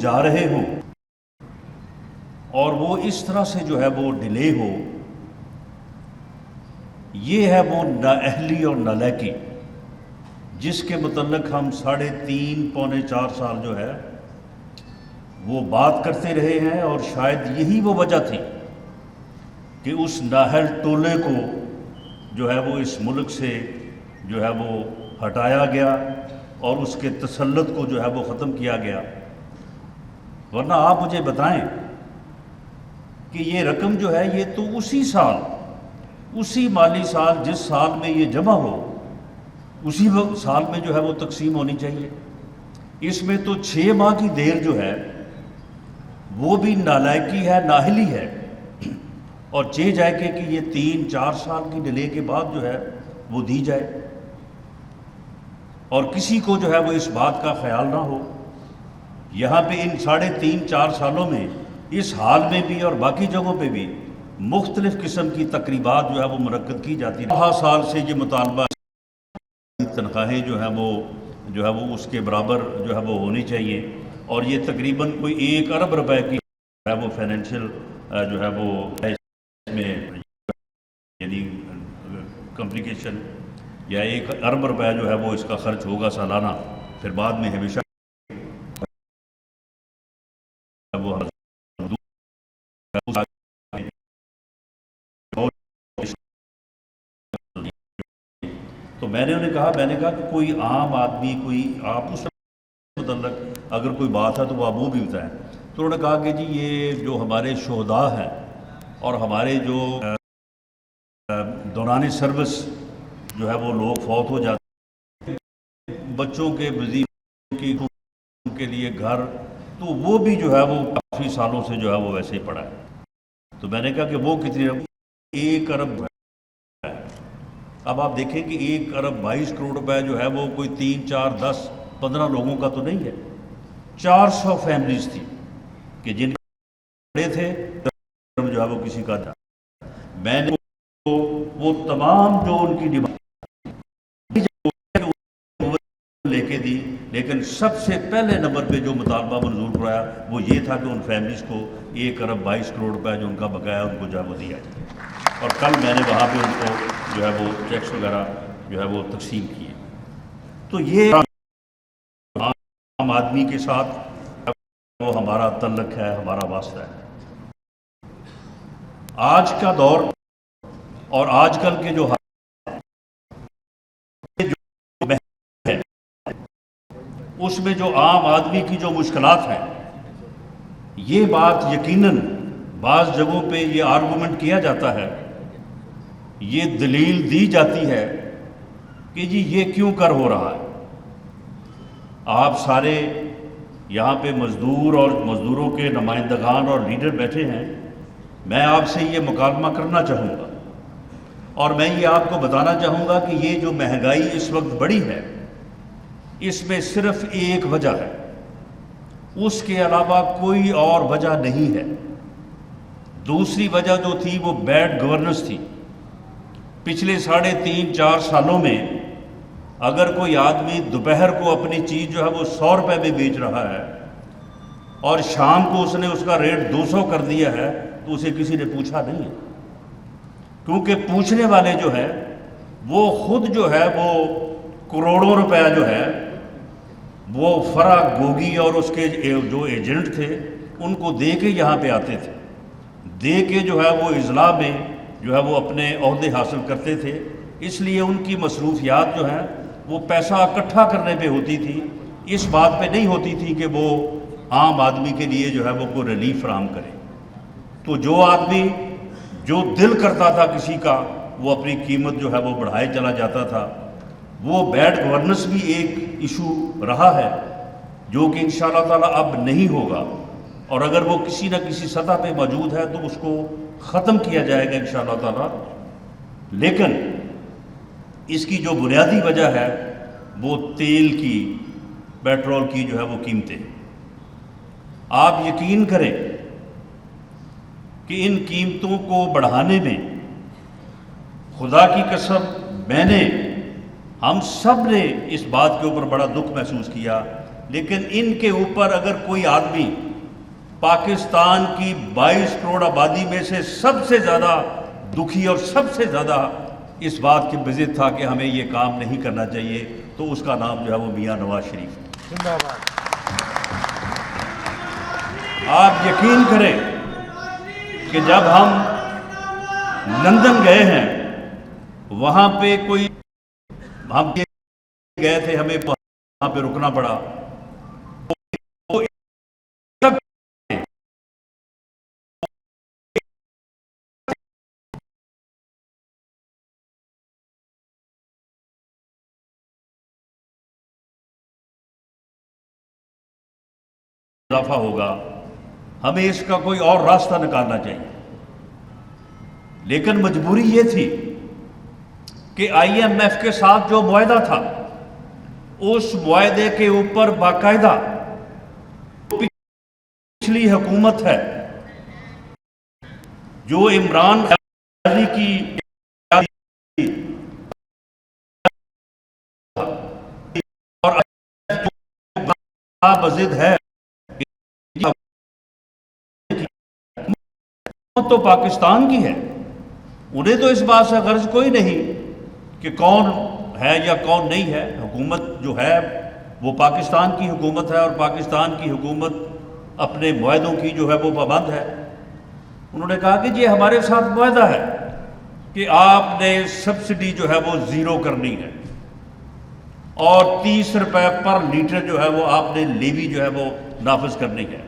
جا رہے ہوں اور وہ اس طرح سے جو ہے وہ ڈیلے ہو، یہ ہے وہ نااہلی اور نالائکی جس کے متعلق ہم 3.5 پونے 4 سال جو ہے وہ بات کرتے رہے ہیں، اور شاید یہی وہ وجہ تھی کہ اس نااہل ٹولے کو جو ہے وہ اس ملک سے جو ہے وہ ہٹایا گیا اور اس کے تسلط کو جو ہے وہ ختم کیا گیا۔ ورنہ آپ مجھے بتائیں کہ یہ رقم جو ہے یہ تو اسی سال، اسی مالی سال جس سال میں یہ جمع ہو اسی سال میں جو ہے وہ تقسیم ہونی چاہیے۔ اس میں تو 6 ماہ کی دیر جو ہے وہ بھی نالائکی ہے، نااہلی ہے، اور چاہے جائے کہ یہ 3-4 سال کی ڈیلے کے بعد جو ہے وہ دی جائے، اور کسی کو جو ہے وہ اس بات کا خیال نہ ہو۔ یہاں پہ ان 3.5-4 سالوں میں اس حال میں بھی اور باقی جگہوں پہ بھی مختلف قسم کی تقریبات جو ہے وہ منعقد کی جاتی ہیں۔ 5 سال سے یہ مطالبہ تنخواہیں جو ہے وہ اس کے برابر جو ہے وہ ہونی چاہیے، اور یہ تقریباً کوئی 1 ارب روپے کی جو ہے وہ فائنینشیل جو ہے وہ اس میں یعنی کمپلیکیشن، یا 1 ارب روپے جو ہے وہ اس کا خرچ ہوگا سالانہ، پھر بعد میں ہمیشہ وہ تو میں نے انہیں کہا کہ کوئی عام آدمی، کوئی آپ اس متعلق اگر کوئی بات ہے تو وہ آپ وہ بھی بتائیں۔ تو انہوں نے کہا کہ جی یہ جو ہمارے شہداء ہیں اور ہمارے جو دوران سروس جو ہے وہ لوگ فوت ہو جاتے ہیں، بچوں کے وظیفے کی کے لیے گھر، تو وہ بھی جو ہے وہ کافی سالوں سے جو ہے وہ ویسے ہی پڑا ہے۔ تو میں نے کہا کہ وہ کتنی 1 ارب ہے۔ اب آپ دیکھیں کہ 1 ارب 22 کروڑ روپے جو ہے وہ کوئی 3, 4, 10, 15 لوگوں کا تو نہیں ہے، 400 فیملیز تھی کہ جن بڑے تھے جو ہے وہ کسی کا تھا۔ میں نے وہ تمام جو ان کی ڈیمانڈ لے کے دی، لیکن سب سے پہلے نمبر پہ جو مطالبہ منظور کرایا وہ یہ تھا کہ ان فیملیز کو 1 ارب 22 کروڑ روپے جو ان کا بقایا ان کو جو ہے وہ دیا جائے، اور کل میں نے وہاں پہ ان کو جو ہے وہ چیکس وغیرہ جو ہے وہ تقسیم کیے۔ تو یہ عام آدمی کے ساتھ وہ ہمارا تعلق ہے، ہمارا واسطہ ہے۔ آج کا دور اور آج کل کے جو اس میں جو عام آدمی کی جو مشکلات ہیں، یہ بات یقیناً بعض جگہوں پہ یہ آرگومنٹ کیا جاتا ہے، یہ دلیل دی جاتی ہے کہ جی یہ کیوں کر ہو رہا ہے۔ آپ سارے یہاں پہ مزدور اور مزدوروں کے نمائندگان اور لیڈر بیٹھے ہیں، میں آپ سے یہ مکالمہ کرنا چاہوں گا، اور میں یہ آپ کو بتانا چاہوں گا کہ یہ جو مہنگائی اس وقت بڑھی ہے، اس میں صرف ایک وجہ ہے، اس کے علاوہ کوئی اور وجہ نہیں ہے۔ دوسری وجہ جو تھی وہ بیڈ گورننس تھی۔ پچھلے 3.5-4 سالوں میں اگر کوئی آدمی دوپہر کو اپنی چیز جو ہے وہ 100 روپے میں بیچ رہا ہے اور شام کو اس نے اس کا ریٹ 200 کر دیا ہے، تو اسے کسی نے پوچھا نہیں ہے، کیونکہ پوچھنے والے جو ہے وہ خود جو ہے وہ کروڑوں روپے جو ہے وہ فرا گوگی اور اس کے جو ایجنٹ تھے ان کو دے کے یہاں پہ آتے تھے، دے کے جو ہے وہ اضلاع میں جو ہے وہ اپنے عہدے حاصل کرتے تھے۔ اس لیے ان کی مصروفیات جو ہیں وہ پیسہ اکٹھا کرنے پہ ہوتی تھی، اس بات پہ نہیں ہوتی تھی کہ وہ عام آدمی کے لیے جو ہے وہ کوئی ریلیف فراہم کرے۔ تو جو آدمی جو دل کرتا تھا کسی کا، وہ اپنی قیمت جو ہے وہ بڑھائے چلا جاتا تھا۔ وہ بیڈ گورننس بھی ایک ایشو رہا ہے جو کہ انشاءاللہ تعالیٰ اب نہیں ہوگا، اور اگر وہ کسی نہ کسی سطح پہ موجود ہے تو اس کو ختم کیا جائے گا انشاءاللہ تعالیٰ۔ لیکن اس کی جو بنیادی وجہ ہے وہ تیل کی، پیٹرول کی جو ہے وہ قیمتیں۔ آپ یقین کریں کہ ان قیمتوں کو بڑھانے میں خدا کی قسم ہم سب نے اس بات کے اوپر بڑا دکھ محسوس کیا لیکن ان کے اوپر اگر کوئی آدمی پاکستان کی 22 کروڑ آبادی میں سے سب سے زیادہ دکھی اور سب سے زیادہ اس بات کی بضد تھا کہ ہمیں یہ کام نہیں کرنا چاہیے، تو اس کا نام جو ہے وہ میاں نواز شریف ہے۔ زندہ باد۔ آپ یقین کریں کہ جب ہم لندن گئے ہیں، وہاں پہ کوئی ہم گئے تھے، ہمیں وہاں پہ رکنا پڑا، اضافہ ہوگا، ہمیں اس کا کوئی اور راستہ نکالنا چاہیے، لیکن مجبوری یہ تھی کہ آئی ایم ایف کے ساتھ جو معاہدہ تھا، اس معاہدے کے اوپر باقاعدہ پچھلی حکومت ہے جو عمران خان کی اور بضد ہے، تو پاکستان کی ہے، انہیں تو اس بات سے غرض کوئی نہیں کہ کون ہے یا کون نہیں ہے، حکومت جو ہے وہ پاکستان کی حکومت ہے، اور پاکستان کی حکومت اپنے معاہدوں کی جو ہے وہ پابند ہے۔ انہوں نے کہا کہ یہ ہمارے ساتھ معاہدہ ہے کہ آپ نے سبسڈی جو ہے وہ زیرو کرنی ہے، اور 30 روپے پر لیٹر جو ہے وہ آپ نے لیوی جو ہے وہ نافذ کرنی ہے،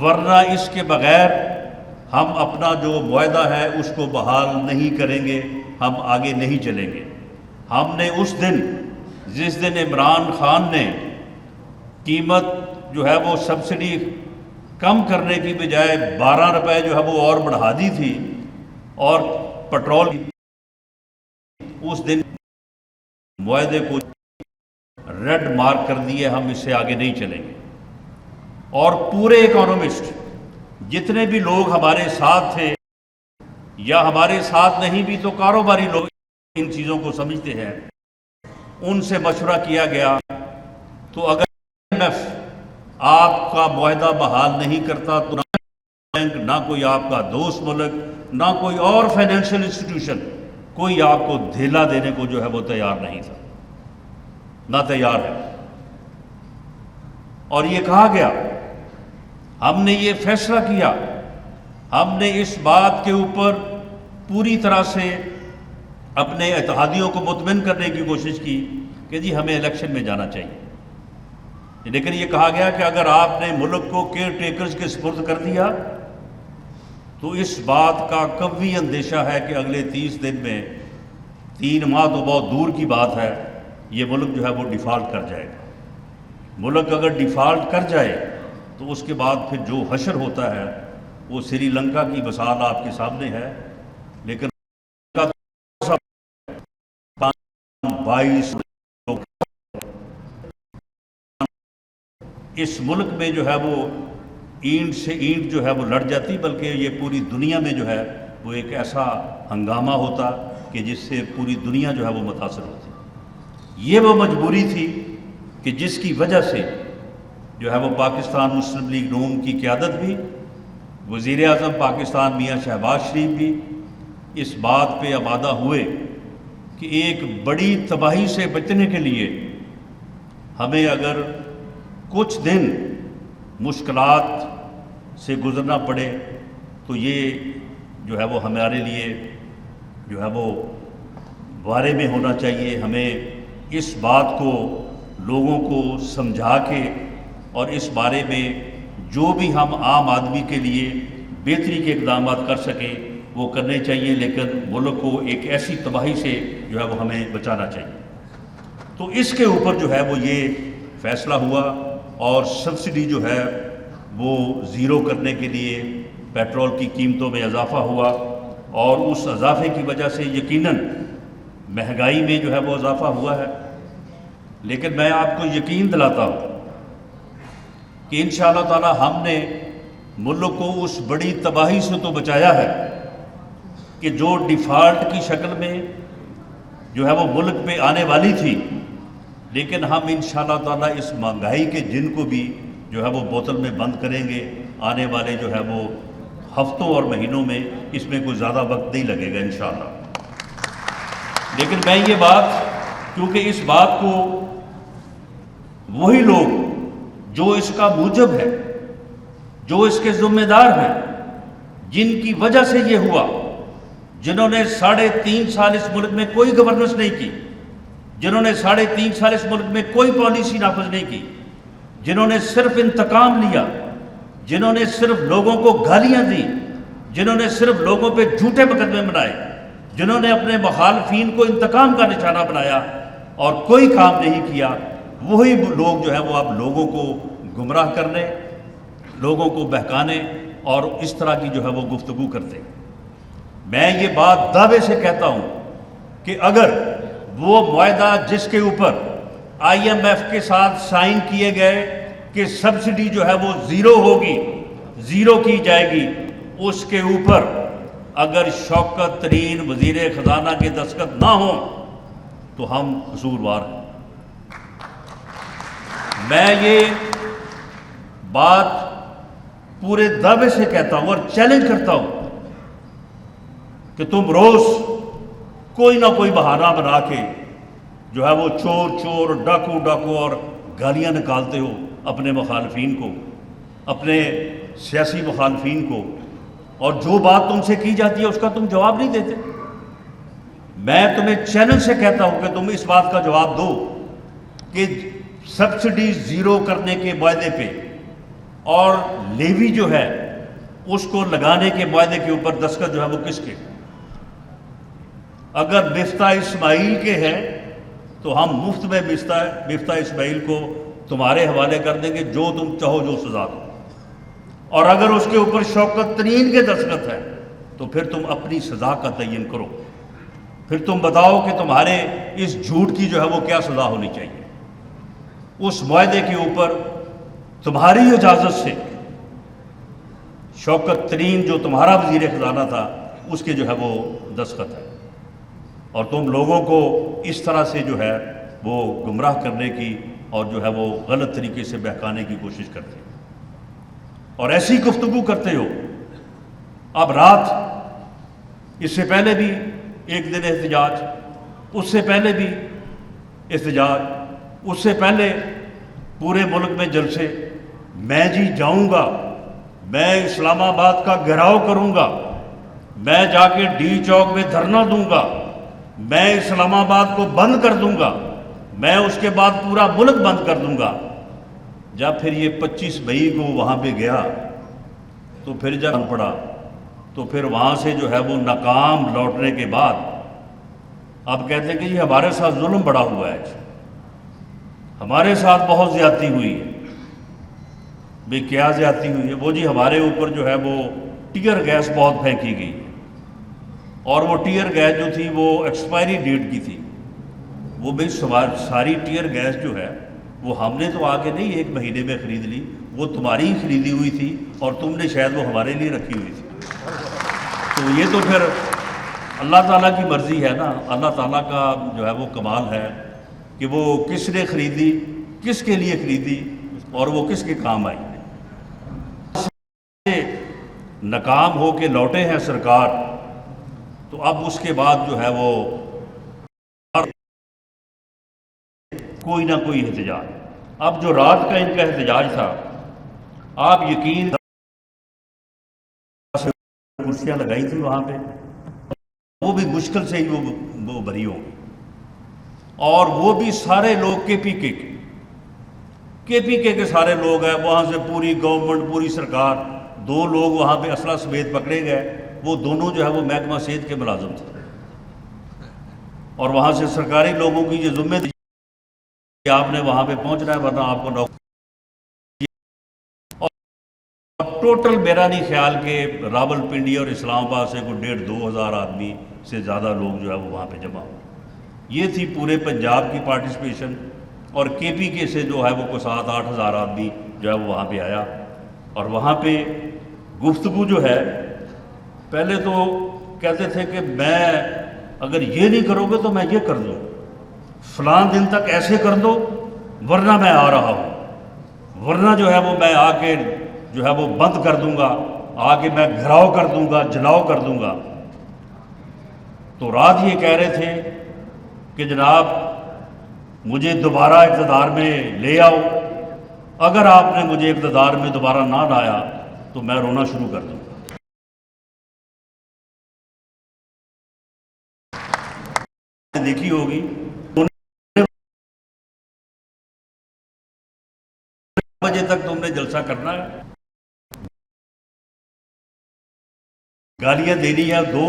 ورنہ اس کے بغیر ہم اپنا جو معاہدہ ہے اس کو بحال نہیں کریں گے، ہم آگے نہیں چلیں گے۔ ہم نے اس دن، جس دن عمران خان نے قیمت جو ہے وہ سبسڈی کم کرنے کی بجائے 12 روپے جو ہے وہ اور بڑھا دی تھی، اور پٹرول اس دن معاہدے کو ریڈ مارک کر دیے، ہم اس سے آگے نہیں چلیں گے۔ اور پورے اکانومسٹ جتنے بھی لوگ ہمارے ساتھ تھے یا ہمارے ساتھ نہیں بھی تو کاروباری لوگ ان چیزوں کو سمجھتے ہیں، ان سے مشورہ کیا گیا، تو اگر آئی ایم ایف آپ کا معاہدہ بحال نہیں کرتا تو نہ بینک، نہ کوئی آپ کا دوست ملک، نہ کوئی اور فائنینشیل انسٹیٹیوشن کوئی آپ کو دھیلا دینے کو جو ہے وہ تیار نہیں تھا، نہ تیار ہے۔ اور یہ کہا گیا، ہم نے یہ فیصلہ کیا، ہم نے اس بات کے اوپر پوری طرح سے اپنے اتحادیوں کو مطمئن کرنے کی کوشش کی کہ جی ہمیں الیکشن میں جانا چاہیے، لیکن یہ کہا گیا کہ اگر آپ نے ملک کو کیئر ٹیکرز کے سپرد کر دیا تو اس بات کا قوی اندیشہ ہے کہ اگلے 30 دن میں، 3 ماہ تو بہت دور کی بات ہے، یہ ملک جو ہے وہ ڈیفالٹ کر جائے گا۔ ملک اگر ڈیفالٹ کر جائے تو اس کے بعد پھر جو حشر ہوتا ہے وہ سری لنکا کی مثال آپ کے سامنے ہے، لیکن 22 اس ملک میں جو ہے وہ اینٹ سے اینٹ جو ہے وہ لڑ جاتی، بلکہ یہ پوری دنیا میں جو ہے وہ ایک ایسا ہنگامہ ہوتا کہ جس سے پوری دنیا جو ہے وہ متاثر ہوتی۔ یہ وہ مجبوری تھی کہ جس کی وجہ سے جو ہے وہ پاکستان مسلم لیگ نون کی قیادت بھی، وزیر اعظم پاکستان میاں شہباز شریف بھی اس بات پہ آمادہ ہوئے کہ ایک بڑی تباہی سے بچنے کے لیے ہمیں اگر کچھ دن مشکلات سے گزرنا پڑے تو یہ جو ہے وہ ہمارے لیے جو ہے وہ بارے میں ہونا چاہیے۔ ہمیں اس بات کو لوگوں کو سمجھا کے اور اس بارے میں جو بھی ہم عام آدمی کے لیے بہتری کے اقدامات کر سکیں وہ کرنے چاہیے، لیکن ملک کو ایک ایسی تباہی سے جو ہے وہ ہمیں بچانا چاہیے۔ تو اس کے اوپر جو ہے وہ یہ فیصلہ ہوا، اور سبسڈی جو ہے وہ زیرو کرنے کے لیے پیٹرول کی قیمتوں میں اضافہ ہوا، اور اس اضافے کی وجہ سے یقیناً مہنگائی میں جو ہے وہ اضافہ ہوا ہے۔ لیکن میں آپ کو یقین دلاتا ہوں کہ انشاءاللہ تعالی ہم نے ملک کو اس بڑی تباہی سے تو بچایا ہے کہ جو ڈیفالٹ کی شکل میں جو ہے وہ ملک پہ آنے والی تھی، لیکن ہم انشاءاللہ تعالیٰ اس مہنگائی کے جن کو بھی جو ہے وہ بوتل میں بند کریں گے آنے والے جو ہے وہ ہفتوں اور مہینوں میں، اس میں کوئی زیادہ وقت نہیں لگے گا انشاءاللہ۔ لیکن میں یہ بات، کیونکہ اس بات کو وہی لوگ جو اس کا موجب ہے، جو اس کے ذمہ دار ہیں، جن کی وجہ سے یہ ہوا، جنہوں نے 3.5 سال اس ملک میں کوئی گورننس نہیں کی، جنہوں نے 3.5 سال اس ملک میں کوئی پالیسی نافذ نہیں کی، جنہوں نے صرف انتقام لیا، جنہوں نے صرف لوگوں کو گالیاں دی، جنہوں نے صرف لوگوں پہ جھوٹے مقدمے بنائے، جنہوں نے اپنے مخالفین کو انتقام کا نشانہ بنایا اور کوئی کام نہیں کیا، وہی لوگ جو ہے وہ اب لوگوں کو گمراہ کرنے، لوگوں کو بہکانے اور اس طرح کی جو ہے وہ گفتگو کرتے ہیں۔ میں یہ بات دعوے سے کہتا ہوں کہ اگر وہ معاہدہ جس کے اوپر IMF کے ساتھ سائن کیے گئے کہ سبسڈی جو ہے وہ زیرو ہوگی، زیرو کی جائے گی، اس کے اوپر اگر شوکت ترین وزیر خزانہ کے دستخط نہ ہوں تو ہم قصوروار ہیں۔ میں یہ بات پورے دعوے سے کہتا ہوں اور چیلنج کرتا ہوں کہ تم روز کوئی نہ کوئی بہانہ بنا کے جو ہے وہ چور ڈاکو اور گالیاں نکالتے ہو اپنے مخالفین کو، اپنے سیاسی مخالفین کو، اور جو بات تم سے کی جاتی ہے اس کا تم جواب نہیں دیتے۔ میں تمہیں چیلنج سے کہتا ہوں کہ تم اس بات کا جواب دو کہ سبسڈی زیرو کرنے کے معاہدے پہ اور لیوی جو ہے اس کو لگانے کے معاہدے کے اوپر دستخط جو ہے وہ کس کے؟ اگر مفتاح اسماعیل کے ہیں تو ہم مفت میں مفتاح اسماعیل کو تمہارے حوالے کر دیں گے، جو تم چاہو جو سزا دو، اور اگر اس کے اوپر شوکت ترین کے دستخط ہے تو پھر تم اپنی سزا کا تعین کرو، پھر تم بتاؤ کہ تمہارے اس جھوٹ کی جو ہے وہ کیا سزا ہونی چاہیے۔ اس معاہدے کے اوپر تمہاری اجازت سے شوکت ترین جو تمہارا وزیر خزانہ تھا اس کے جو ہے وہ دستخط ہے، اور تم لوگوں کو اس طرح سے جو ہے وہ گمراہ کرنے کی اور جو ہے وہ غلط طریقے سے بہکانے کی کوشش کرتے ہو اور ایسی گفتگو کرتے ہو۔ اب رات، اس سے پہلے بھی ایک دن احتجاج، اس سے پہلے بھی احتجاج، اس سے پہلے پورے ملک میں جلسے، میں جی جاؤں گا، میں اسلام آباد کا گھیراؤ کروں گا، میں جا کے ڈی چوک میں دھرنا دوں گا، میں اسلام آباد کو بند کر دوں گا، میں اس کے بعد پورا ملک بند کر دوں گا۔ جب پھر یہ 25 مئی کو وہاں پہ گیا تو پھر جب پڑا تو پھر وہاں سے جو ہے وہ ناکام لوٹنے کے بعد اب کہتے ہیں کہ یہ ہمارے ساتھ ظلم بڑا ہوا ہے، ہمارے ساتھ بہت زیادتی ہوئی ہے۔ بھئی کیا زیادتی ہوئی ہے؟ وہ جی ہمارے اوپر جو ہے وہ ٹیئر گیس بہت پھینکی گئی، اور وہ ٹیئر گیس جو تھی وہ ایکسپائری ڈیٹ کی تھی۔ وہ بھئی ساری ٹیئر گیس جو ہے وہ ہم نے تو آگے نہیں 1 مہینے میں خرید لی، وہ تمہاری ہی خریدی ہوئی تھی اور تم نے شاید وہ ہمارے لیے رکھی ہوئی تھی۔ تو یہ تو پھر اللہ تعالیٰ کی مرضی ہے نا، اللہ تعالیٰ کا جو ہے وہ کمال ہے کہ وہ کس نے خریدی، کس کے لیے خریدی اور وہ کس کے کام آئی۔ ناکام ہو کے لوٹے ہیں سرکار، تو اب اس کے بعد جو ہے وہ کوئی نہ کوئی احتجاج۔ اب جو رات کا ان کا احتجاج تھا، آپ یقین کرسیاں لگائی تھی وہاں پہ، وہ بھی مشکل سے ہی وہ بھری ہوں، اور وہ بھی سارے لوگ کے پی کے سارے لوگ ہیں وہاں سے، پوری گورنمنٹ، پوری سرکار۔ 2 لوگ وہاں پہ اسلحہ سمیت پکڑے گئے، وہ دونوں جو ہے وہ محکمہ صحت کے ملازم تھے، اور وہاں سے سرکاری لوگوں کی یہ ذمہ کہ آپ نے وہاں پہ پہنچنا ہے ورنہ آپ کو نوکری۔ اور ٹوٹل میرا نہیں خیال کہ راول پنڈی اور اسلام آباد سے کوئی 1.5-2 ہزار آدمی سے زیادہ لوگ جو ہے وہ وہاں پہ جمع ہو۔ یہ تھی پورے پنجاب کی پارٹیسپیشن، اور کے پی کے سے جو ہے وہ کوئی 7-8 ہزار آدمی جو ہے وہ وہاں پہ آیا، اور وہاں پہ گفتگو جو ہے، پہلے تو کہتے تھے کہ میں اگر یہ نہیں کرو گے تو میں یہ کر دوں، فلاں دن تک ایسے کر دو ورنہ میں آ رہا ہوں، ورنہ جو ہے وہ میں آ کے جو ہے وہ بند کر دوں گا، آ کے میں گھراؤ کر دوں گا، جلاؤ کر دوں گا۔ تو رات یہ کہہ رہے تھے کہ جناب مجھے دوبارہ اقتدار میں لے آؤ، اگر آپ نے مجھے اقتدار میں دوبارہ نہ لایا تو میں رونا شروع کر دوں گا۔ دیکھی ہوگی بجے تک تم نے جلسہ کرنا ہے، گالیاں دینی ہے دو،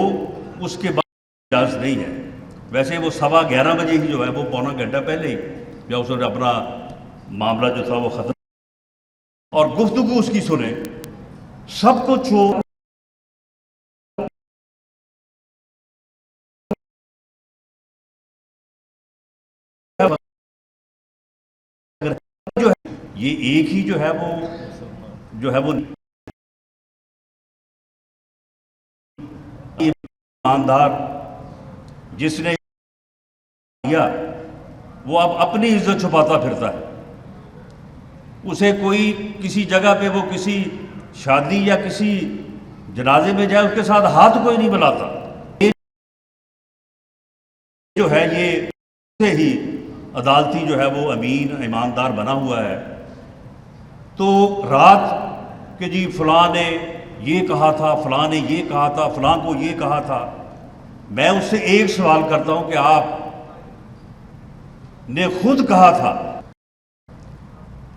اس کے بعد اجازت نہیں ہے۔ ویسے وہ 11:15 بجے ہی جو ہے وہ پونا گھنٹہ پہلے ہی یا اس نے اپنا معاملہ جو تھا وہ ختم، اور گفتگو اس کی سنیں، سب کو چھوڑ جو ہے یہ ایک ہی جو ہے وہ ایماندار جس نے کیا وہ اب اپنی عزت چھپاتا پھرتا ہے، اسے کوئی کسی جگہ پہ وہ کسی شادی یا کسی جنازے میں جائے اس کے ساتھ ہاتھ کوئی نہیں ملاتا، یہ جو ہے یہ سے ہی عدالتی جو ہے وہ امین ایماندار بنا ہوا ہے۔ تو رات کہ جی فلاں نے یہ کہا تھا، فلاں نے یہ کہا تھا، فلاں کو یہ کہا تھا، میں اس سے ایک سوال کرتا ہوں کہ آپ نے خود کہا تھا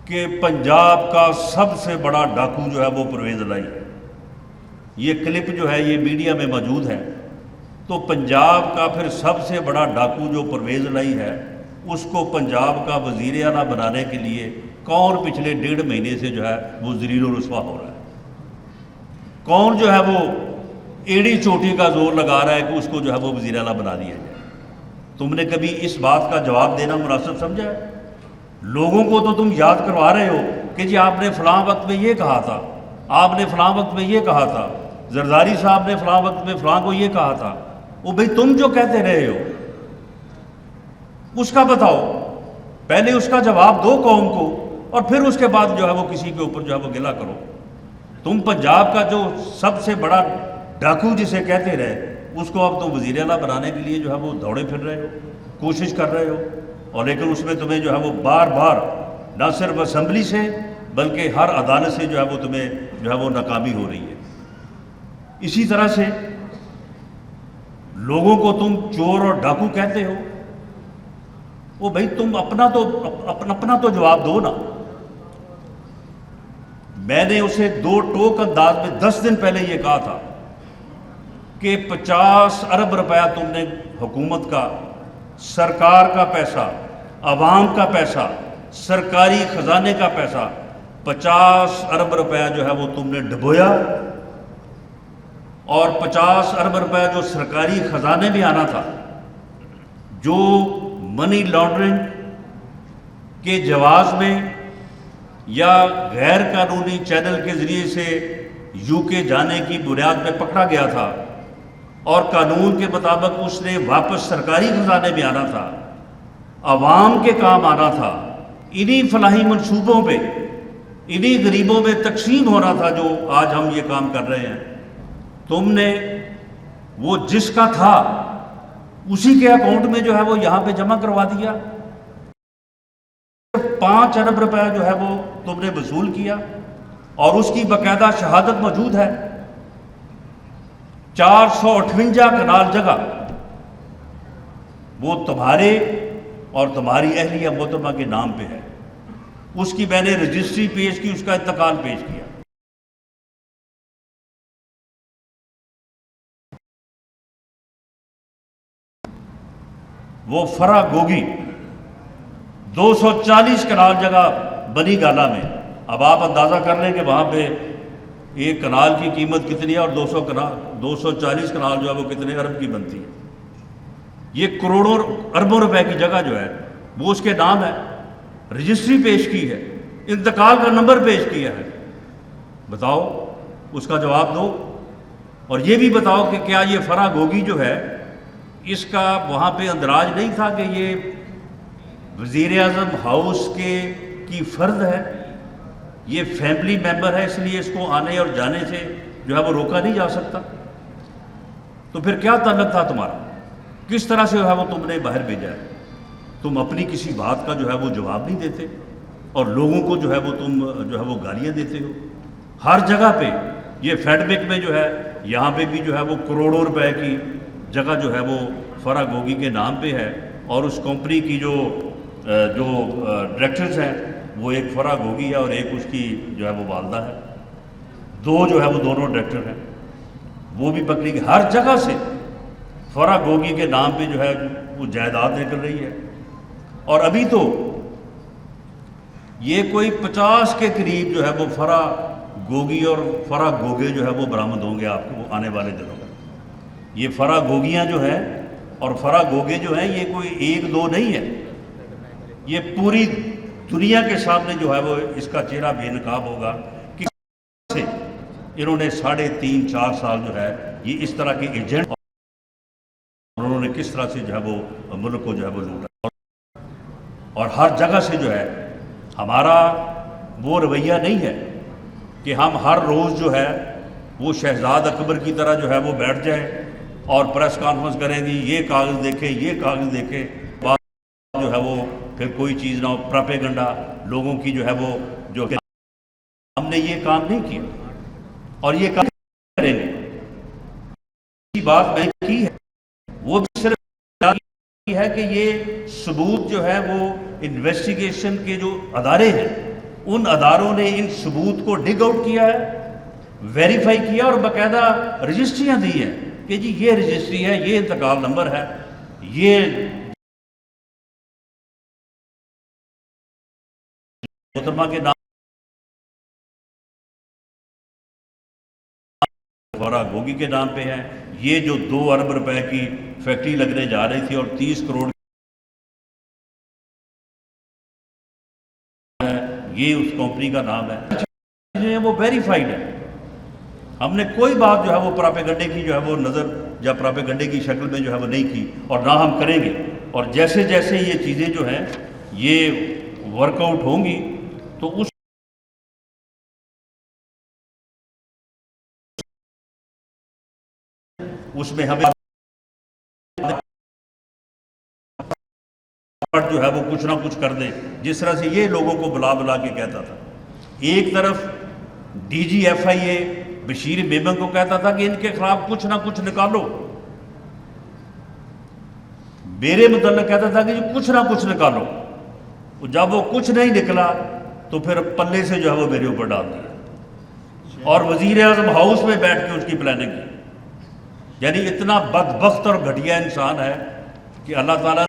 کہ پنجاب کا سب سے بڑا ڈاکو جو ہے وہ پرویز الہی ہے، یہ کلپ جو ہے یہ میڈیا میں موجود ہے، تو پنجاب کا پھر سب سے بڑا ڈاکو جو پرویز الہی ہے اس کو پنجاب کا وزیر اعلیٰ بنانے کے لیے کون پچھلے 1.5 مہینے سے جو ہے وہ ذلیل و رسوا ہو رہا ہے؟ کون جو ہے وہ ایڑی چوٹی کا زور لگا رہا ہے کہ اس کو جو ہے وہ وزیر اعلیٰ بنا دیا جائے؟ تم نے کبھی اس بات کا جواب دینا مناسب سمجھا ہے؟ لوگوں کو تو تم یاد کروا رہے ہو کہ جی آپ نے فلاں وقت میں یہ کہا تھا، آپ نے فلاں وقت میں یہ کہا تھا، زرداری صاحب نے فلاں وقت میں فلاں کو یہ کہا تھا۔ وہ بھئی تم جو کہتے رہے ہو اس کا بتاؤ، پہلے اس کا جواب دو قوم کو، اور پھر اس کے بعد جو ہے وہ کسی کے اوپر جو ہے وہ گلہ کرو۔ تم پنجاب کا جو سب سے بڑا ڈاکو جسے کہتے رہے اس کو اب تم وزیر اعلیٰ بنانے کے لیے جو ہے وہ دوڑے پھر رہے ہو، کوشش کر رہے ہو، اور لیکن اس میں تمہیں جو ہے وہ بار بار نہ صرف اسمبلی سے بلکہ ہر عدالت سے جو ہے وہ تمہیں جو ہے وہ ناکامی ہو رہی ہے۔ اسی طرح سے لوگوں کو تم چور اور ڈاکو کہتے ہو، وہ بھائی تم اپنا تو جواب دو نا۔ میں نے اسے 2 ٹوک انداز میں 10 دن پہلے یہ کہا تھا کہ 50 ارب روپیہ تم نے حکومت کا، سرکار کا پیسہ، عوام کا پیسہ، سرکاری خزانے کا پیسہ، 50 ارب روپیہ جو ہے وہ تم نے ڈبویا، اور 50 ارب روپیہ جو سرکاری خزانے میں آنا تھا، جو منی لانڈرنگ کے جواز میں یا غیر قانونی چینل کے ذریعے سے یو کے جانے کی بنیاد پہ پکڑا گیا تھا، اور قانون کے مطابق اس نے واپس سرکاری خزانے میں آنا تھا، عوام کے کام آنا تھا، انہی فلاحی منصوبوں پہ، انہی غریبوں میں تقسیم ہونا تھا جو آج ہم یہ کام کر رہے ہیں۔ تم نے وہ جس کا تھا اسی کے اکاؤنٹ میں جو ہے وہ یہاں پہ جمع کروا دیا، 5 ارب روپیہ جو ہے وہ تم نے وصول کیا، اور اس کی باقاعدہ شہادت موجود ہے۔ 458 کنال جگہ وہ تمہارے اور تمہاری اہلیہ محترمہ کے نام پہ ہے، اس کی میں نے رجسٹری پیش کی، اس کا انتقال پیش کیا۔ وہ فرا گوگی 240 کنال جگہ بنی گالا میں، اب آپ اندازہ کر لیں کہ وہاں پہ ایک کنال کی قیمت کتنی ہے، اور 240 کنال جو ہے وہ کتنے ارب کی بنتی ہے۔ یہ کروڑوں اربوں روپے کی جگہ جو ہے وہ اس کے نام ہے، رجسٹری پیش کی ہے، انتقال کا نمبر پیش کیا ہے۔ بتاؤ، اس کا جواب دو، اور یہ بھی بتاؤ کہ کیا یہ فرا گوگی جو ہے اس کا وہاں پہ اندراج نہیں تھا کہ یہ وزیر اعظم ہاؤس کی فرد ہے، یہ فیملی ممبر ہے، اس لیے اس کو آنے اور جانے سے جو ہے وہ روکا نہیں جا سکتا. تو پھر کیا تعلق تھا تمہارا؟ کس طرح سے جو ہے وہ تم نے باہر بھیجا ہے؟ تم اپنی کسی بات کا جو ہے وہ جواب نہیں دیتے اور لوگوں کو جو ہے وہ تم جو ہے وہ گالیاں دیتے ہو ہر جگہ پہ. یہ فیڈ بیک میں جو ہے یہاں پہ بھی جو ہے وہ کروڑوں روپے کی جگہ جو ہے وہ فرح گوگی کے نام پہ ہے، اور اس کمپنی کی جو ڈائریکٹرز ہیں وہ ایک فرح گوگی ہے اور ایک اس کی جو ہے وہ والدہ ہے. دو جو ہے وہ دونوں ڈائریکٹر ہیں، وہ بھی پکڑی گئی. ہر جگہ سے فرح گوگی کے نام پہ جو ہے وہ جائیداد نکل رہی ہے. اور ابھی تو یہ کوئی 50 کے قریب جو ہے وہ فرح گوگی اور فرح گوگے جو ہے وہ برآمد ہوں گے آپ کو آنے والے دنوں میں. یہ فرح گوگیاں جو ہیں اور فرح گوگے جو ہیں یہ کوئی ایک دو نہیں ہے، یہ پوری دنیا کے سامنے جو ہے وہ اس کا چہرہ بے نقاب ہوگا کہ سے انہوں نے 3.5-4 سال جو ہے یہ اس طرح کے ایجنٹ اور انہوں نے کس طرح سے جو ہے وہ ملک کو جو ہے وہ لوٹا. اور ہر جگہ سے جو ہے ہمارا وہ رویہ نہیں ہے کہ ہم ہر روز جو ہے وہ شہزاد اکبر کی طرح جو ہے وہ بیٹھ جائیں اور پریس کانفرنس کریں گی، یہ کاغذ دیکھیں یہ کاغذ دیکھیں، بات جو ہے وہ پھر کوئی چیز نہ ہو. پراپیگنڈا لوگوں کی جو ہے وہ جو کہ ہم نے یہ کام نہیں کیا اور یہ کام کریں گے. یہ بات میں کی ہے وہ بھی صرف ہے کہ یہ ثبوت جو ہے وہ انویسٹیگیشن کے جو ادارے ہیں ان اداروں نے ان ثبوت کو ڈگ آؤٹ کیا ہے، ویریفائی کیا اور باقاعدہ رجسٹریاں دی ہیں کہ جی یہ رجسٹری ہے، یہ انتقال نمبر ہے، یہ محترمہ کے نام فرح گوگی کے نام پہ ہے، یہ جو 2 ارب روپے کی فیکٹری لگنے جا رہی تھی اور 30 کروڑ یہ اس کمپنی کا نام ہے، وہ ویریفائیڈ ہے. ہم نے کوئی بات جو ہے وہ پراپیگنڈے کی جو ہے وہ نظر یا پراپیگنڈے کی شکل میں جو ہے وہ نہیں کی اور نہ ہم کریں گے. اور جیسے جیسے یہ چیزیں جو ہیں یہ ورک آؤٹ ہوں گی تو اس میں ہمیں جو ہے وہ کچھ نہ کچھ کر دیں. جس طرح سے یہ لوگوں کو بلا بلا کے کہتا تھا، ایک طرف ڈی جی ایف آئی اے بشیر میمن کو کہتا تھا کہ ان کے خلاف کچھ نہ کچھ نکالو، میرے متعلق کہتا تھا کہ جی کچھ نہ کچھ نکالو. جب وہ کچھ نہیں نکلا تو پھر پلے سے جو ہے وہ میرے اوپر ڈال دیا اور وزیر اعظم ہاؤس میں بیٹھ کے اس کی پلاننگ کی. یعنی اتنا بدبخت اور گھٹیا انسان ہے کہ اللہ تعالیٰ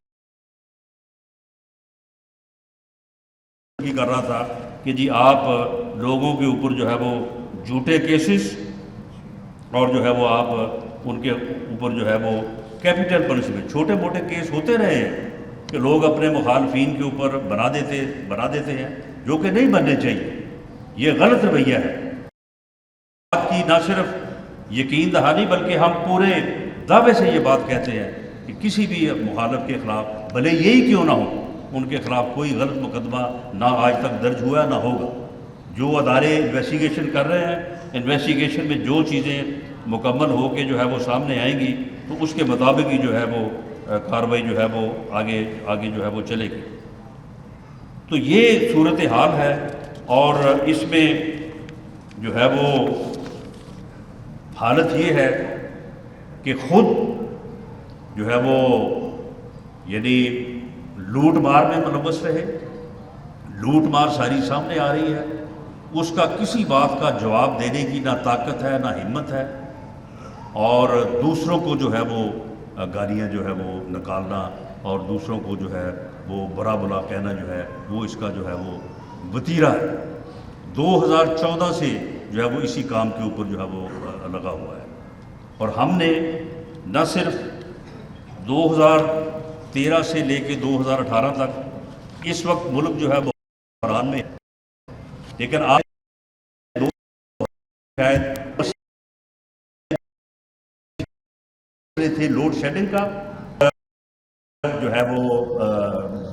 کر رہا تھا کہ جی آپ لوگوں کے اوپر جو ہے وہ جھوٹے کیسز اور جو ہے وہ آپ ان کے اوپر جو ہے وہ کیپٹل پنشمنٹ، چھوٹے موٹے کیس ہوتے رہے ہیں کہ لوگ اپنے مخالفین کے اوپر بنا دیتے ہیں جو کہ نہیں بننے چاہیے. یہ غلط رویہ ہے. بات کی نہ صرف یقین دہانی بلکہ ہم پورے دعوے سے یہ بات کہتے ہیں کہ کسی بھی مخالف کے خلاف بھلے یہی کیوں نہ ہو ان کے خلاف کوئی غلط مقدمہ نہ آج تک درج ہوا نہ ہوگا. جو ادارے انویسٹیگیشن کر رہے ہیں انویسٹیگیشن میں جو چیزیں مکمل ہو کے جو ہے وہ سامنے آئیں گی تو اس کے مطابق ہی جو ہے وہ کارروائی جو ہے وہ آگے جو ہے وہ چلے گی. تو یہ صورتحال ہے اور اس میں جو ہے وہ حالت یہ ہے کہ خود جو ہے وہ یعنی لوٹ مار میں ملوث رہے. لوٹ مار ساری سامنے آ رہی ہے، اس کا کسی بات کا جواب دینے کی نہ طاقت ہے نہ ہمت ہے، اور دوسروں کو جو ہے وہ گالیاں جو ہے وہ نکالنا اور دوسروں کو جو ہے وہ برا بلا کہنا جو ہے وہ اس کا جو ہے وہ وتیرہ ہے. 2014 سے جو ہے وہ اسی کام کے اوپر جو ہے وہ لگا ہوا ہے. اور ہم نے نہ صرف 2013 سے لے کے 2018 تک اس وقت ملک جو ہے وہ بحران میں ہے، لیکن آپ تھے لوڈ شیڈنگ کا جو ہے وہ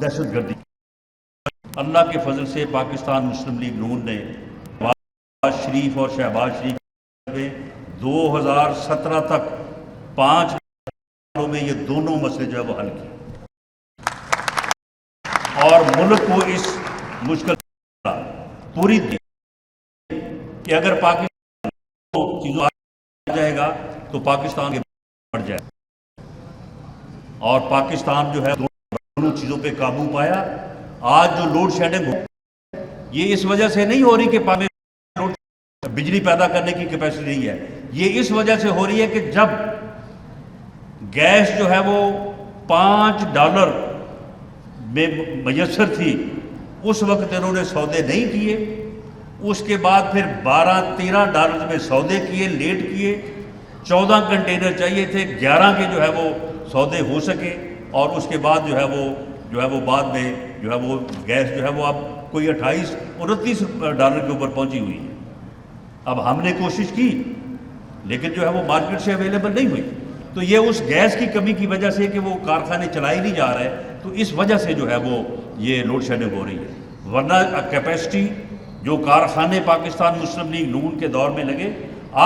دہشت گردی اللہ کے فضل سے پاکستان مسلم لیگ نون نے نواز شریف اور شہباز شریف میں 2017 تک 5 سالوں میں یہ دونوں مسئلے جو ہے وہ حل کیے اور ملک کو اس مشکل پوری دی کہ اگر پاکستان چیزوں آ جائے گا تو پاکستان کے بڑھ جائے اور پاکستان جو ہے دونوں چیزوں پہ قابو پایا۔ آج جو لوڈ شیڈنگ ہو یہ اس وجہ سے نہیں ہو رہی کہ بجلی پیدا کرنے کی کیپیسٹی نہیں ہے، یہ اس وجہ سے ہو رہی ہے کہ جب گیس جو ہے وہ $5 میں میسر تھی اس وقت انہوں نے سودے نہیں کیے، اس کے بعد پھر $12-13 میں سودے کیے، لیٹ کیے، 14 کنٹینر چاہیے تھے، 11 کے جو ہے وہ سودے ہو سکے اور اس کے بعد جو ہے وہ بعد میں جو ہے وہ گیس جو ہے وہ اب کوئی $28-29 کے اوپر پہنچی ہوئی ہے۔ اب ہم نے کوشش کی لیکن جو ہے وہ مارکیٹ سے اویلیبل نہیں ہوئی، تو یہ اس گیس کی کمی کی وجہ سے کہ وہ کارخانے چلائے نہیں جا رہے، تو اس وجہ سے جو ہے وہ یہ لوڈ شیڈنگ ہو رہی ہے، ورنہ کیپیسٹی جو کارخانے پاکستان مسلم لیگ نون کے دور میں لگے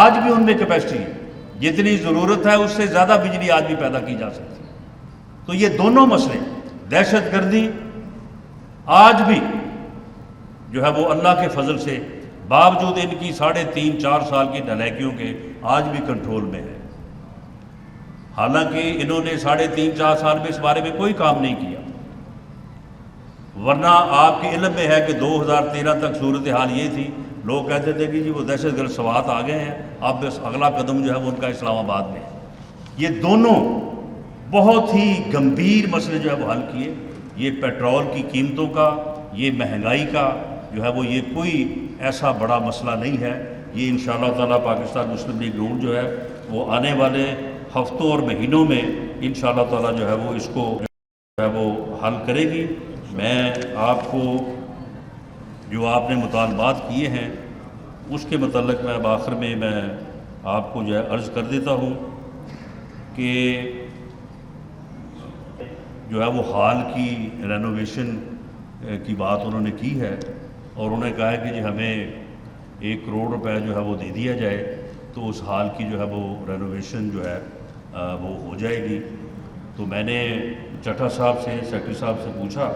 آج بھی ان میں کیپیسٹی ہے، جتنی ضرورت ہے اس سے زیادہ بجلی آج بھی پیدا کی جا سکتی ہے۔ تو یہ دونوں مسئلے دہشت گردی آج بھی جو ہے وہ اللہ کے فضل سے باوجود ان کی 3.5-4 سال کی نالائکیوں کے آج بھی کنٹرول میں ہے، حالانکہ انہوں نے 3.5-4 سال میں اس بارے میں کوئی کام نہیں کیا، ورنہ آپ کے علم میں ہے کہ 2013 تک صورتحال یہ تھی، لوگ کہتے تھے کہ جی وہ دہشت گرد سوات آ گئے ہیں، اب بس اگلا قدم جو ہے وہ ان کا اسلام آباد میں ہے۔ یہ دونوں بہت ہی گمبھیر مسئلے جو ہے وہ حل کیے، یہ پیٹرول کی قیمتوں کا، یہ مہنگائی کا جو ہے وہ یہ کوئی ایسا بڑا مسئلہ نہیں ہے، یہ انشاءاللہ تعالیٰ پاکستان مسلم لیگ نون جو ہے وہ آنے والے ہفتوں اور مہینوں میں انشاءاللہ تعالیٰ جو ہے وہ اس کو جو ہے وہ حل کرے گی۔ میں آپ کو جو آپ نے مطالبات کیے ہیں اس کے متعلق میں اب آخر میں آپ کو جو ہے عرض کر دیتا ہوں کہ جو ہے وہ حال کی رینوویشن کی بات انہوں نے کی ہے اور انہوں نے کہا ہے کہ جی ہمیں 1 کروڑ روپے جو ہے وہ دے دیا جائے تو اس حال کی جو ہے وہ رینوویشن جو ہے وہ ہو جائے گی۔ تو میں نے چٹھا صاحب سے سیکرٹری صاحب سے پوچھا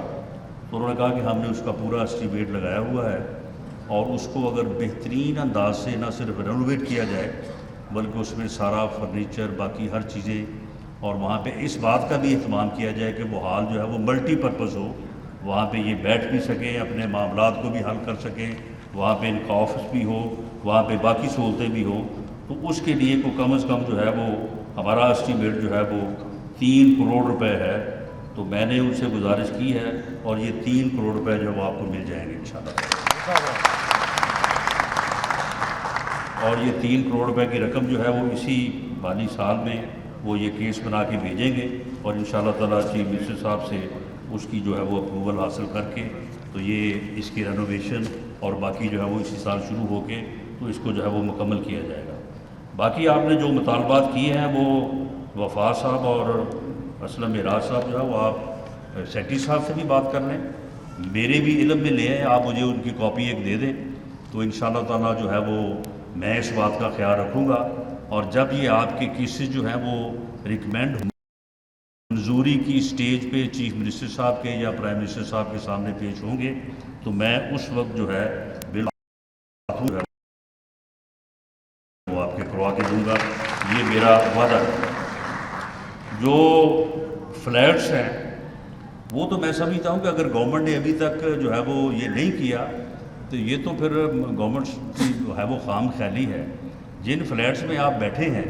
تو انہوں نے کہا کہ ہم نے اس کا پورا اسٹیمیٹ لگایا ہوا ہے اور اس کو اگر بہترین انداز سے نہ صرف رینوویٹ کیا جائے بلکہ اس میں سارا فرنیچر باقی ہر چیزیں اور وہاں پہ اس بات کا بھی اہتمام کیا جائے کہ وہ ہال جو ہے وہ ملٹی پرپز ہو، وہاں پہ یہ بیٹھ بھی سکیں، اپنے معاملات کو بھی حل کر سکیں، وہاں پہ ان کا آفس بھی ہو، وہاں پہ باقی سہولتیں بھی ہوں، تو اس کے لیے کو کم از کم جو ہے وہ ہمارا اسٹیمیٹ جو ہے وہ 3 کروڑ روپے ہے۔ تو میں نے ان سے گزارش کی ہے اور یہ 3 کروڑ روپے جو وہ آپ کو مل جائیں گے انشاءاللہ، اور یہ 3 کروڑ روپے کی رقم جو ہے وہ اسی مالی سال میں وہ یہ کیس بنا کے بھیجیں گے اور انشاءاللہ تعالیٰ چیف منسٹر صاحب سے اس کی جو ہے وہ اپروول حاصل کر کے تو یہ اس کی رینوویشن اور باقی جو ہے وہ اسی سال شروع ہو کے تو اس کو جو ہے وہ مکمل کیا جائے گا۔ باقی آپ نے جو مطالبات کیے ہیں وہ وفا صاحب اور اسلم معراج صاحب جو ہے وہ آپ سیکرٹری صاحب سے بھی بات کر لیں، میرے بھی علم میں لے آئیں، آپ مجھے ان کی کاپی ایک دے دیں تو انشاءاللہ تعالیٰ جو ہے وہ میں اس بات کا خیال رکھوں گا، اور جب یہ آپ کے کیسز جو ہیں وہ ریکمینڈ منظوری کی سٹیج پہ چیف منسٹر صاحب کے یا پرائم منسٹر صاحب کے سامنے پیش ہوں گے تو میں اس وقت جو ہے بالکل وہ آپ کے کروا کے دوں گا، یہ میرا وعدہ ہے۔ جو فلیٹس ہیں وہ تو میں سمجھتا ہوں کہ اگر گورنمنٹ نے ابھی تک جو ہے وہ یہ نہیں کیا تو یہ تو پھر گورنمنٹ کی جو ہے وہ خام خیالی ہے۔ جن فلیٹس میں آپ بیٹھے ہیں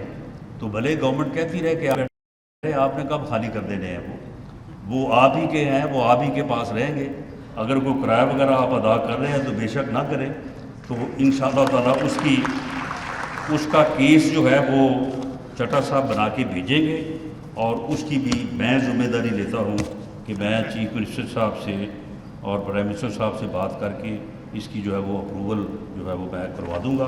تو بھلے گورنمنٹ کہتی رہے کہ آپ نے کب خالی کر دینے ہیں، وہ آپ ہی کے ہیں، وہ آپ ہی کے پاس رہیں گے، اگر کوئی کرایہ وغیرہ آپ ادا کر رہے ہیں تو بے شک نہ کریں، تو انشاءاللہ تعالیٰ اس کا کیس جو ہے وہ چٹا صاحب بنا کے بھیجیں گے، اور اس کی بھی میں ذمہ داری لیتا ہوں کہ میں چیف منسٹر صاحب سے اور پرائم منسٹر صاحب سے بات کر کے اس کی جو ہے وہ اپروول جو ہے وہ میں کروا دوں گا،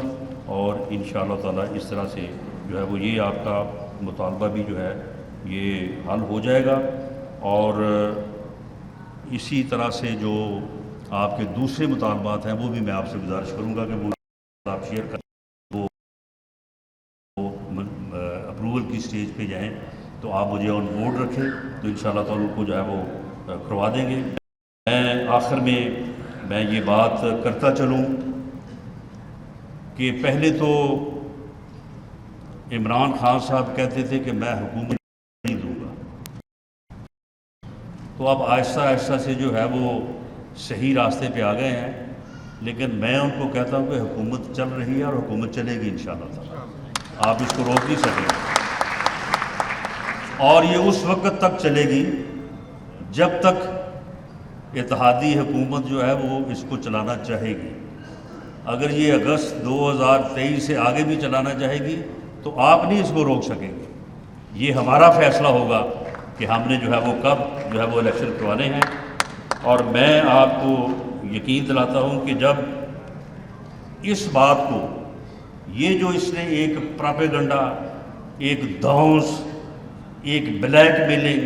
اور انشاءاللہ تعالیٰ اس طرح سے جو ہے وہ یہ آپ کا مطالبہ بھی جو ہے یہ حل ہو جائے گا۔ اور اسی طرح سے جو آپ کے دوسرے مطالبات ہیں وہ بھی میں آپ سے گزارش کروں گا کہ وہ آپ شیئر کریں، وہ اپروول کی سٹیج پہ جائیں تو آپ مجھے آن بورڈ رکھیں تو انشاءاللہ تعالیٰ کو جو ہے وہ کروا دیں گے۔ میں آخر میں یہ بات کرتا چلوں کہ پہلے تو عمران خان صاحب کہتے تھے کہ میں حکومت نہیں دوں گا، تو اب آہستہ آہستہ سے جو ہے وہ صحیح راستے پہ آ گئے ہیں، لیکن میں ان کو کہتا ہوں کہ حکومت چل رہی ہے اور حکومت چلے گی انشاءاللہ تعالی، آپ اس کو روک نہیں سکیں، اور یہ اس وقت تک چلے گی جب تک اتحادی حکومت جو ہے وہ اس کو چلانا چاہے گی۔ اگر یہ اگست 2023 سے آگے بھی چلانا چاہے گی تو آپ نہیں اس کو روک سکیں گے، یہ ہمارا فیصلہ ہوگا کہ ہم نے جو ہے وہ کب جو ہے وہ الیکشن کروانے ہیں۔ اور میں آپ کو یقین دلاتا ہوں کہ جب اس بات کو، یہ جو اس نے ایک پراپیگنڈا، ایک دھونس، ایک بلیک میلنگ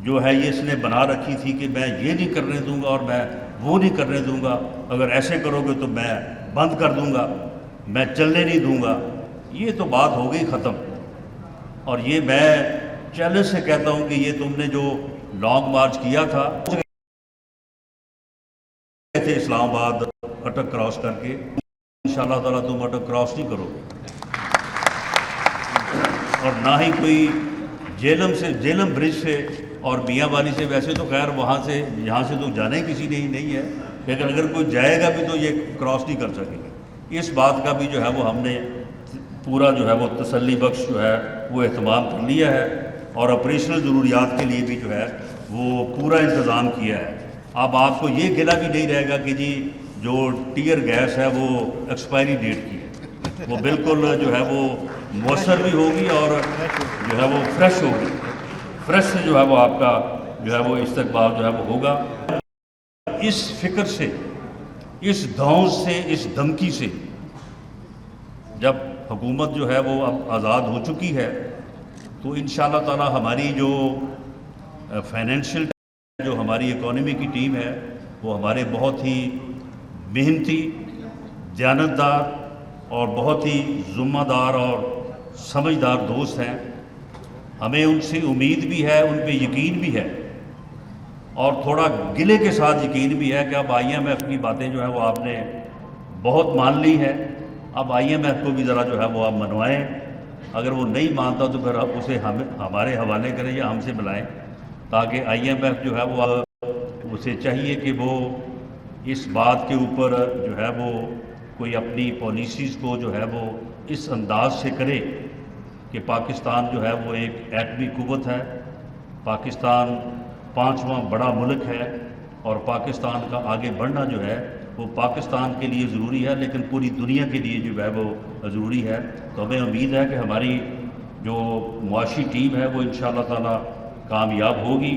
جو ہے یہ اس نے بنا رکھی تھی کہ میں یہ نہیں کرنے دوں گا اور میں وہ نہیں کرنے دوں گا، اگر ایسے کرو گے تو میں بند کر دوں گا، میں چلنے نہیں دوں گا، یہ تو بات ہو گئی ختم۔ اور یہ میں چیلنج سے کہتا ہوں کہ یہ تم نے جو لانگ مارچ کیا تھا تھے اسلام آباد اٹک کراس کر کے، انشاءاللہ تعالیٰ تم اٹک کراس نہیں کرو گے، اور نہ ہی کوئی جیلم برج سے اور میاں والی سے، ویسے تو خیر وہاں سے یہاں سے تو جانا ہی کسی نے ہی نہیں ہے، لیکن اگر کوئی جائے گا بھی تو یہ کراس نہیں کر سکے گا۔ اس بات کا بھی جو ہے وہ ہم نے پورا جو ہے وہ تسلی بخش جو ہے وہ اہتمام کر لیا ہے، اور آپریشنل ضروریات کے لیے بھی جو ہے وہ پورا انتظام کیا ہے۔ اب آپ کو یہ گلہ بھی نہیں رہے گا کہ جی جو ٹیئر گیس ہے وہ ایکسپائری ڈیٹ کی ہے، وہ بالکل جو ہے وہ مؤثر بھی ہوگی اور جو ہے وہ فریش ہوگی، فریش سے جو ہے وہ آپ کا جو ہے وہ استقبال جو ہے وہ ہوگا۔ اس فکر سے، اس دھونس سے، اس دھمکی سے جب حکومت جو ہے وہ اب آزاد ہو چکی ہے تو انشاءاللہ تعالی ہماری جو فائنینشیل جو ہماری اکانومی کی ٹیم ہے وہ ہمارے بہت ہی محنتی، دیانتدار اور بہت ہی ذمہ دار اور سمجھدار دوست ہیں، ہمیں ان سے امید بھی ہے، ان پہ یقین بھی ہے، اور تھوڑا گلے کے ساتھ یقین بھی ہے کہ اب آئی ایم ایف کی باتیں جو ہیں وہ آپ نے بہت مان لی ہے، اب آئی ایم ایف کو بھی ذرا جو ہے وہ آپ منوائیں، اگر وہ نہیں مانتا تو پھر آپ اسے ہمارے حوالے کریں یا ہم سے بلائیں، تاکہ آئی ایم ایف جو ہے وہ اسے چاہیے کہ وہ اس بات کے اوپر جو ہے وہ کوئی اپنی پالیسیز کو جو ہے وہ اس انداز سے کرے کہ پاکستان جو ہے وہ ایک ایٹمی قوت ہے، پاکستان 5واں بڑا ملک ہے، اور پاکستان کا آگے بڑھنا جو ہے وہ پاکستان کے لیے ضروری ہے لیکن پوری دنیا کے لیے جو ہے وہ ضروری ہے۔ تو ہمیں امید ہے کہ ہماری جو معاشی ٹیم ہے وہ انشاءاللہ تعالی کامیاب ہوگی،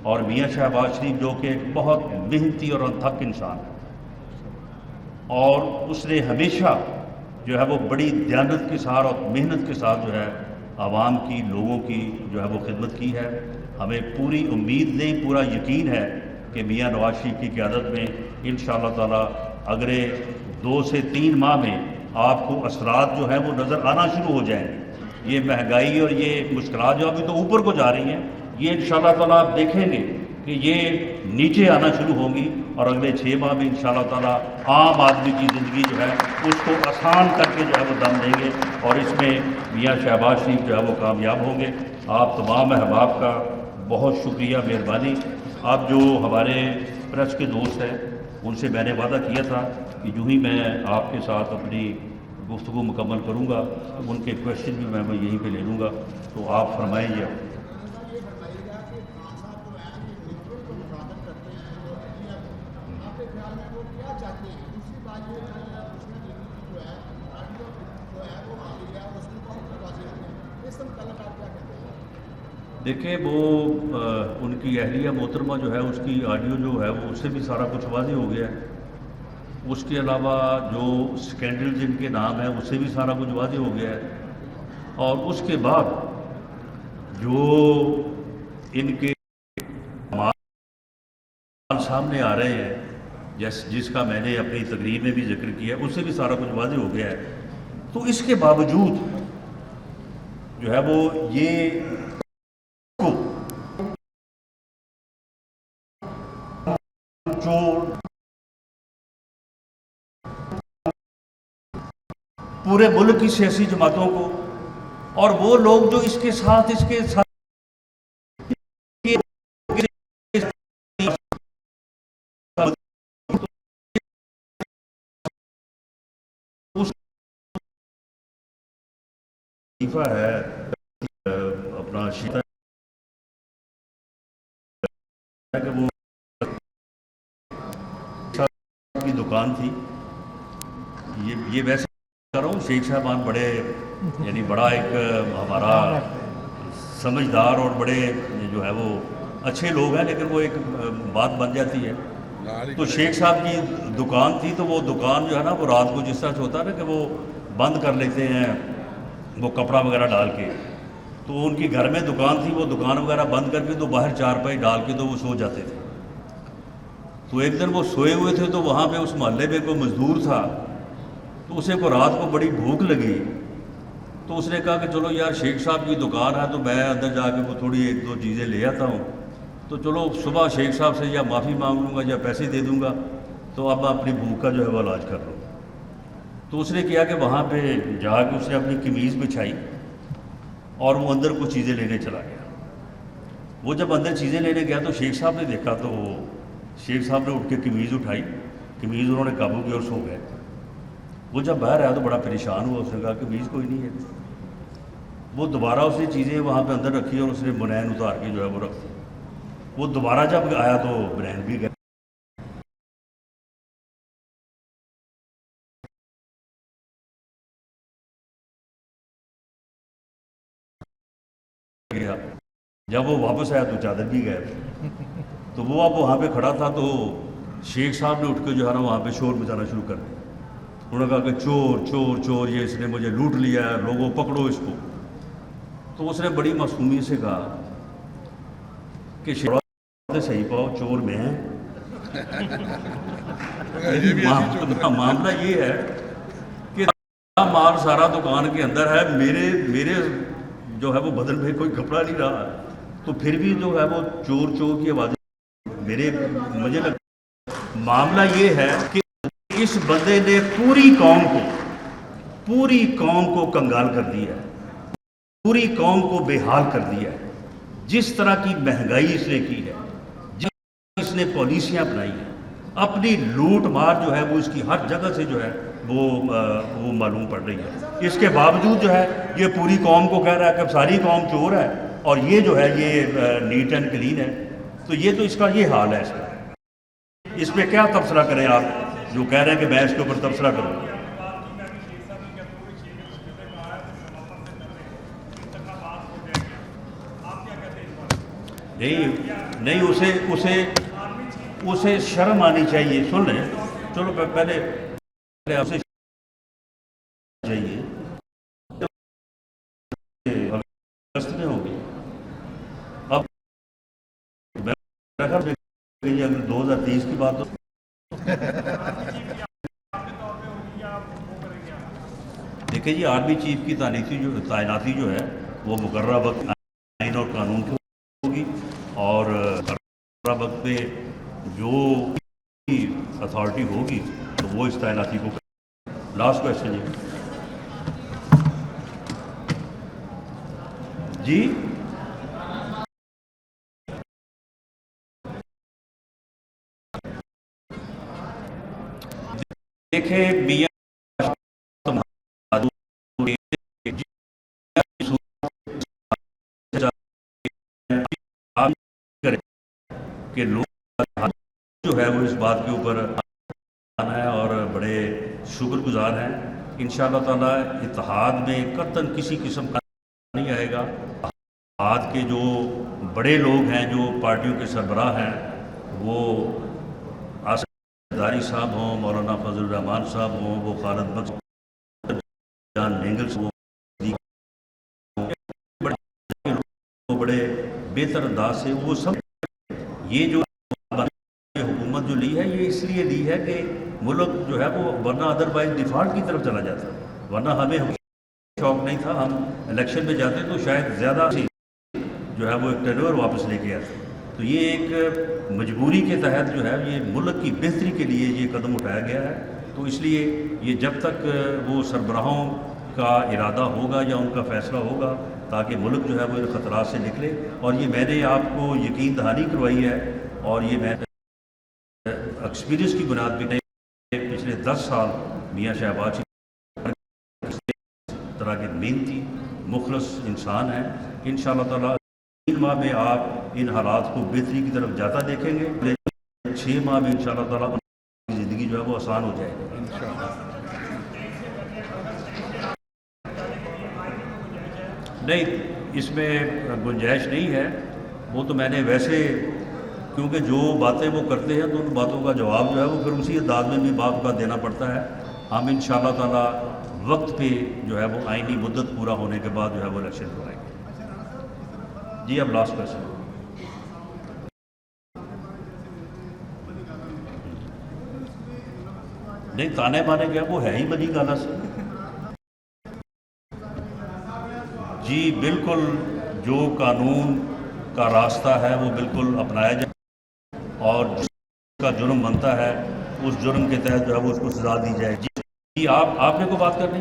اور میاں شہباز شریف جو کہ ایک بہت محنتی اور انتھک انسان ہے، اور اس نے ہمیشہ جو ہے وہ بڑی دیانت کے ساتھ اور محنت کے ساتھ جو ہے عوام کی، لوگوں کی جو ہے وہ خدمت کی ہے۔ ہمیں پوری امید نہیں، پورا یقین ہے کہ میاں نواز شریف کی قیادت میں انشاءاللہ تعالی اگلے 2 سے 3 ماہ میں آپ کو اثرات جو ہیں وہ نظر آنا شروع ہو جائیں گے۔ یہ مہنگائی اور یہ مشکلات جو ابھی تو اوپر کو جا رہی ہیں، یہ انشاءاللہ تعالی آپ دیکھیں گے کہ یہ نیچے آنا شروع ہوں گی، اور اگلے 6 ماہ میں انشاءاللہ تعالی عام آدمی کی زندگی جو ہے اس کو آسان کر کے جو ہے وہ دم دیں گے، اور اس میں میاں شہباز شریف جو ہے وہ کامیاب ہوں گے۔ آپ تمام احباب کا بہت شکریہ، مہربانی۔ آپ جو ہمارے پریس کے دوست ہیں ان سے میں نے وعدہ کیا تھا کہ جو ہی میں آپ کے ساتھ اپنی گفتگو مکمل کروں گا ان کے کویشچن بھی میں یہیں پہ لے لوں گا، تو آپ فرمائیں گے۔ دیکھیں وہ ان کی اہلیہ محترمہ جو ہے اس کی آڈیو جو ہے وہ اس سے بھی سارا کچھ واضح ہو گیا ہے، اس کے علاوہ جو سکینڈل جن کے نام ہے اس سے بھی سارا کچھ واضح ہو گیا ہے، اور اس کے بعد جو ان کے سامنے آ رہے ہیں جس کا میں نے اپنی تقریر میں بھی ذکر کیا، اس سے بھی سارا کچھ واضح ہو گیا ہے. تو اس کے باوجود جو ہے وہ یہ چور پورے ملک کی سیاسی جماعتوں کو، اور وہ لوگ جو اس کے ساتھ ہے اپنا شیطہ کہ وہ کی دکان تھی. یہ ویسے کر رہا ہوں، شیخ صاحبان بڑے یعنی بڑا ایک ہمارا سمجھدار اور بڑے جو ہے وہ اچھے لوگ ہیں، لیکن وہ ایک بات بن جاتی ہے. تو شیخ صاحب کی دکان تھی، تو وہ دکان جو ہے نا وہ رات کو جس طرح سے ہوتا ہے نا کہ وہ بند کر لیتے ہیں وہ کپڑا وغیرہ ڈال کے، تو ان کی گھر میں دکان تھی، وہ دکان وغیرہ بند کر کے تو باہر چارپائی ڈال کے تو وہ سو جاتے تھے. تو ایک دن وہ سوئے ہوئے تھے، تو وہاں پہ اس محلے میں کوئی مزدور تھا، تو اسے کو رات کو بڑی بھوک لگی. تو اس نے کہا کہ چلو یار شیخ صاحب کی دکان ہے تو میں اندر جا کے وہ تھوڑی ایک دو چیزیں لے آتا ہوں، تو چلو صبح شیخ صاحب سے یا معافی مانگ لوں گا یا پیسے دے دوں گا، تو اب اپنی بھوک کا جو ہے وہ علاج کر لوں. تو اس نے کیا کہ وہاں پہ جا کے اس نے اپنی قمیض بچھائی اور وہ اندر کچھ چیزیں لینے چلا گیا. وہ جب اندر چیزیں لینے گیا تو شیخ صاحب نے دیکھا، تو شیخ صاحب نے اٹھ کے قمیض اٹھائی، قمیض انہوں نے قابو کی اور سو گئے. وہ جب باہر آیا تو بڑا پریشان ہوا، اس نے کہا قمیض کوئی نہیں ہے. وہ دوبارہ اس نے چیزیں وہاں پہ اندر رکھی اور اس نے بنین اتار کے جو ہے وہ رکھ دی. وہ دوبارہ جب آیا تو بنین بھی گیا. جب وہ واپس آیا تو چادر بھی گیا. تو وہ اب وہاں پہ کھڑا تھا، تو شیخ صاحب نے اٹھ کے جو ہے نا وہاں پہ شور مچانا شروع کر دیا. انہوں نے کہا کہ چور چور چور، یہ اس نے مجھے لوٹ لیا ہے، لوگوں پکڑو اس کو. تو اس نے بڑی معصومیت سے کہا کہ صحیح پاؤ، چور میں ہیں. معاملہ یہ ہے کہ مال سارا دکان کے اندر ہے، میرے جو ہے وہ بدن میں کوئی کپڑا نہیں رہا، تو پھر بھی جو ہے وہ چور چور کی آوازیں مجھے لگتا. معاملہ یہ ہے کہ اس بندے نے پوری قوم کو کنگال کر دیا ہے، پوری قوم کو بے حال کر دیا ہے. جس طرح کی مہنگائی اس نے کی ہے، جس طرح اس نے پالیسیاں بنائی ہیں، اپنی لوٹ مار جو ہے وہ اس کی ہر جگہ سے جو ہے وہ معلوم پڑ رہی ہے. اس کے باوجود جو ہے یہ پوری قوم کو کہہ رہا ہے کہ ساری قوم چور ہے اور یہ جو ہے یہ نیٹ اینڈ کلین ہے. تو یہ تو اس کا یہ حال ہے. اس پہ کیا تبصرہ کریں آپ جو کہہ رہے ہیں کہ میں اس کے اوپر تبصرہ کروں؟ نہیں اسے شرم آنی چاہیے. سن لیں، چلو پہلے آپ سے چاہیے میں ہوگی. اب اگر 2030 کی بات ہو دیکھیں جی، آرمی چیف کی تعیناتی جو ہے وہ مقررہ وقت آئین اور قانون کی ہوگی، اور مقررہ وقت پہ جو اتھارٹی ہوگی تو وہ اس تعیناتی کو. لاسٹ کویسچن جی. دیکھیں میاں کہ لوگ جو ہے وہ اس بات کے اوپر ہے اور بڑے شکر گزار ہیں. انشاءاللہ تعالی اتحاد میں قطعاً کسی قسم کا نہیں آئے گا. اتحاد کے جو بڑے لوگ ہیں، جو پارٹیوں کے سربراہ ہیں، وہ داری صاحب ہوں، مولانا فضل الرحمان صاحب ہوں، وہ خالد بخش جان مینگل سے بڑے بہتر انداز سے وہ سب یہ جو حکومت جو لی ہے یہ اس لیے لی ہے کہ ملک جو ہے وہ ورنہ ادروائز ڈیفالٹ کی طرف چلا جاتا، ورنہ ہمیں شوق نہیں تھا، ہم الیکشن میں جاتے تو شاید زیادہ جو ہے وہ ایک ٹرنور واپس لے کے آتے. تو یہ ایک مجبوری کے تحت جو ہے یہ ملک کی بہتری کے لیے یہ قدم اٹھایا گیا ہے. تو اس لیے یہ جب تک وہ سربراہوں کا ارادہ ہوگا یا ان کا فیصلہ ہوگا تاکہ ملک جو ہے وہ ان خطرات سے نکلے. اور یہ میں نے آپ کو یقین دہانی کروائی ہے اور یہ میں ایکسپیرینس کی بنیاد پہ نہیں، پچھلے 10 سال میاں شہباز اس طرح کے محنتی مخلص انسان ہیں. انشاءاللہ تعالیٰ 3 ماہ میں آپ ان حالات کو بہتری کی طرف جاتا دیکھیں گے. 6 ماہ میں انشاءاللہ تعالیٰ کی زندگی جو ہے وہ آسان ہو جائے گی. نہیں، اس میں گنجائش نہیں ہے. وہ تو میں نے ویسے کیونکہ جو باتیں وہ کرتے ہیں تو ان باتوں کا جواب جو ہے وہ پھر اسی انداز میں بھی بعض کا دینا پڑتا ہے. ہم انشاءاللہ تعالیٰ وقت پہ جو ہے وہ آئینی مدت پورا ہونے کے بعد جو ہے وہ الیکشن کروائیں گے. جی اب لاسٹ کویسچن. نہیں، تانے بانے کیا وہ ہے ہی بنی گانا سے. جی بالکل، جو قانون کا راستہ ہے وہ بالکل اپنایا جائے اور جس کا جرم بنتا ہے اس جرم کے تحت جو ہے وہ اس کو سزا دی جائے. جی آپ نے کوئی بات کرنی؟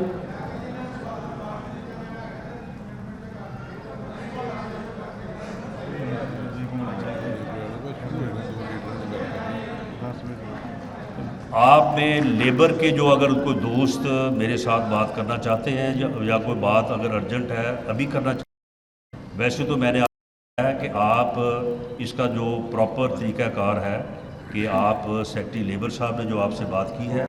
آپ میں لیبر کے جو اگر کوئی دوست میرے ساتھ بات کرنا چاہتے ہیں یا کوئی بات اگر ارجنٹ ہے ابھی کرنا چاہتے ہیں، ویسے تو میں نے ہے کہ آپ اس کا جو پراپر طریقہ کار ہے کہ آپ سیکرٹری لیبر صاحب نے جو آپ سے بات کی ہے